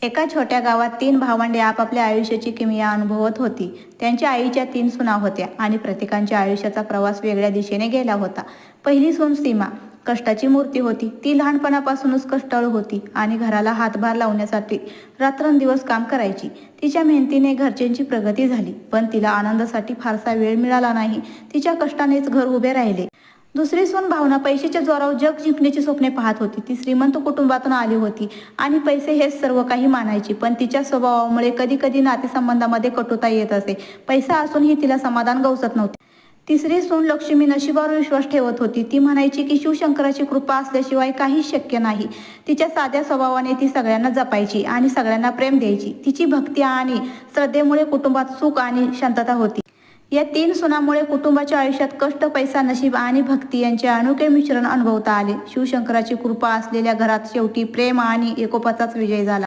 एका छोट्या गावात 3 भावंडे आपापल्या आयुष्याची किमया अनुभवत होती. त्यांच्या आईच्या 3 सुना होत्या आणि प्रत्येकाच्या आयुष्याचा प्रवास वेगळ्या दिशेने गेला होता. पहिली सून सीमा कष्टाची मूर्ती होती. ती लहानपणापासूनच कष्टाळू होती आणि घराला हातभार लावण्यासाठी रात्रंदिवस काम करायची. तिच्या मेहनतीने घरच्यांची प्रगती झाली, पण तिला आनंदासाठी फारसा वेळ मिळाला नाही. तिच्या कष्टानेच घर उभे राहिले. दुसरी सून भावना पैशाच्या जोरावर जग जिंकण्याची स्वप्ने पाहत होती. ती श्रीमंत कुटुंबातून आली होती आणि पैसे हेच सर्व काही मानायची, पण तिच्या स्वभावामुळे कधी कधी नातेसंबंधामध्ये कटुता येत असे. पैसा असूनही तिला समाधान गवसत नव्हते. तिसरी सून लक्ष्मी नशिबावर विश्वास ठेवत होती. ती म्हणायची की शिवशंकराची कृपा असल्याशिवाय काहीच शक्य नाही. तिच्या साध्या स्वभावाने ती सगळ्यांना जपायची आणि सगळ्यांना प्रेम द्यायची. तिची भक्ती आणि श्रद्धेमुळे कुटुंबात सुख आणि शांतता होती. या 3 सुनांमुळे कुटुंबाच्या आयुष्यात कष्ट, पैसा, नशीब आणि भक्ती यांचे अनोखे मिश्रण अनुभवता आले. शिवशंकराची कृपा असलेल्या घरात शेवटी प्रेम आणि एकोपाचाच विजय झाला.